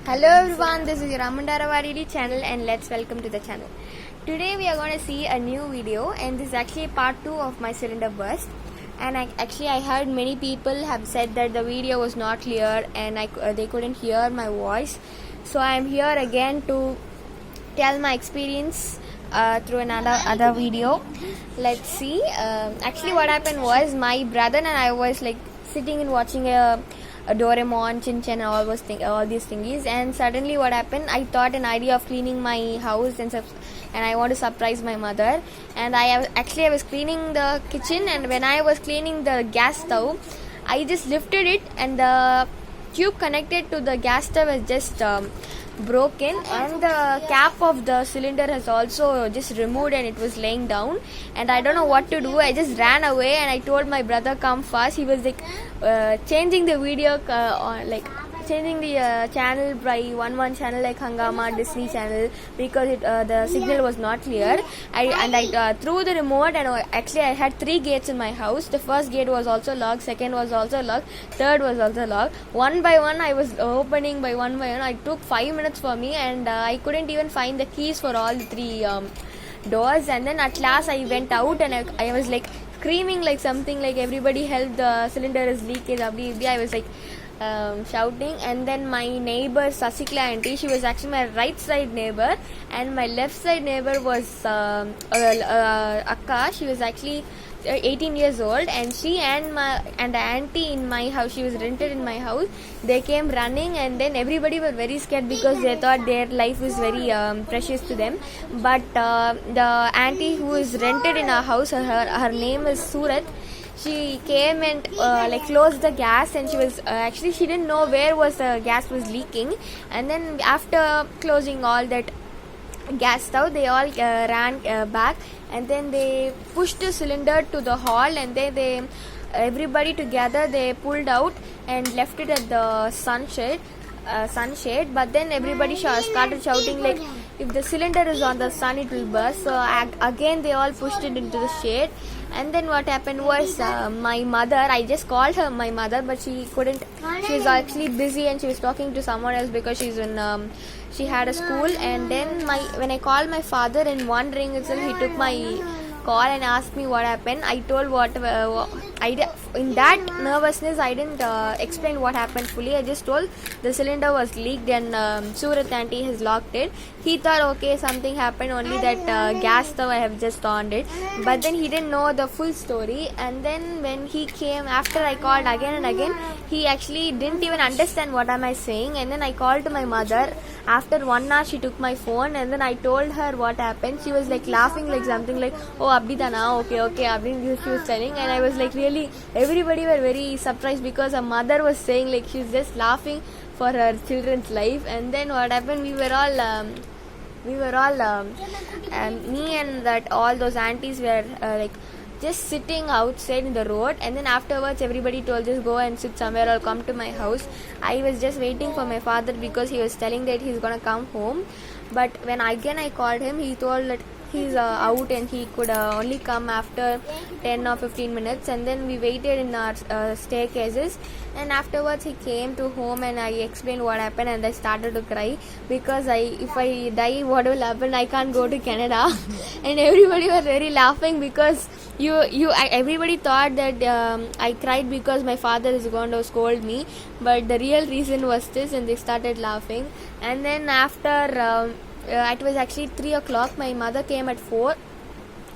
Hello everyone, this is your Amandaravaridi channel and let's welcome to the channel. Today we are going to see a new video and this is actually part 2 of my cylinder burst. And I heard many people have said that the video was not clear and they couldn't hear my voice. So I am here again to tell my experience through another video. Let's see. Actually what happened was my brother and I was like sitting and watching a Doraemon, Chin Chan, all these thingies, and suddenly what happened? I thought an idea of cleaning my house and I want to surprise my mother. And I was cleaning the kitchen, and when I was cleaning the gas stove, I just lifted it, and the tube connected to the gas stove was just broken, and the cap of the cylinder has also just removed and it was laying down, and I don't know what to do. I just ran away and I told my brother come fast. He was like changing the video changing the channel by one channel like Hangama Disney channel because the signal was not clear. I threw the remote, and actually I had 3 gates in my house. The first gate was also locked, second was also locked, third was also locked. One by one I was opening by one. I took 5 minutes for me, and I couldn't even find the keys for all the 3 doors. And then at last I went out and I was like screaming like something like everybody help, the cylinder is leakage. I was like shouting, and then my neighbor Sasikla auntie, she was actually my right side neighbor, and my left side neighbor was Akka. She was actually 18 years old, and she and the auntie in my house, she was rented in my house, they came running, and then everybody were very scared because they thought their life was very precious to them. But the auntie who is rented in our house, her name is Surat. She came and closed the gas, and she was actually she didn't know where was the gas was leaking. And then after closing all that gas stove, they all ran back, and then they pushed the cylinder to the hall, and then they everybody together they pulled out and left it at the sunshade. But then everybody started shouting like, if the cylinder is on the sun it will burst. So again they all pushed it into the shade. And then what happened was my mother, I just called her my mother, but she couldn't. She was actually busy and she was talking to someone else because she's in she had a school. And then when I called my father, in one ring itself he took my call and asked me what happened. I told in that nervousness I didn't explain what happened fully. I just told the cylinder was leaked and Surat auntie has locked it. He thought okay, something happened, only that gas stove I have just on it. But then he didn't know the full story. And then when he came after I called again and again, he actually didn't even understand what am I saying. And then I called to my mother. After 1 hour she took my phone, and then I told her what happened. She was like laughing like something like, oh abdi dana, okay abdi, she was telling. And I was like really, everybody were very surprised because her mother was saying like she's just laughing for her children's life. And then what happened, we were all me and that all those aunties were just sitting outside in the road. And then afterwards everybody told just go and sit somewhere or come to my house. I was just waiting for my father because he was telling that he's gonna come home. But when again I called him, he told that he's out and he could only come after 10 or 15 minutes. And then we waited in our staircases, and afterwards he came to home and I explained what happened, and I started to cry because if I die, what will happen? I can't go to Canada. And everybody was very laughing because everybody thought that I cried because my father is going to scold me, but the real reason was this, and they started laughing. And then after it was actually 3 o'clock. My mother came at 4,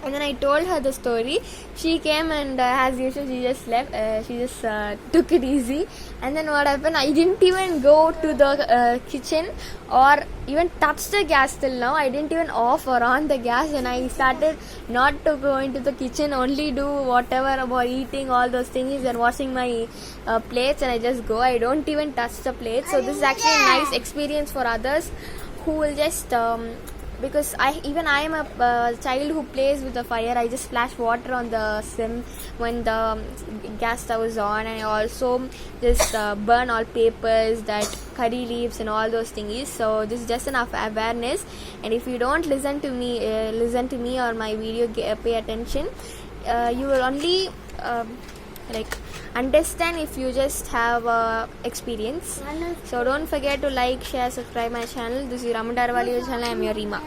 and then I told her the story. She came and as usual she just left. She just took it easy. And then what happened, I didn't even go to the kitchen or even touch the gas till now. I didn't even off or on the gas, and I started not to go into the kitchen, only do whatever about eating all those things and washing my plates, and I just go. I don't even touch the plates. So this is actually a nice experience for others who will just because I am a child who plays with the fire. I just splash water on the sim when the gas stove is on, and I also just burn all papers, that curry leaves and all those thingies. So this is just enough awareness. And if you don't listen to me or my video, pay attention, you will only understand if you just have experience. So don't forget to like, share, subscribe my channel. This is Ramandara channel. I am your Rima.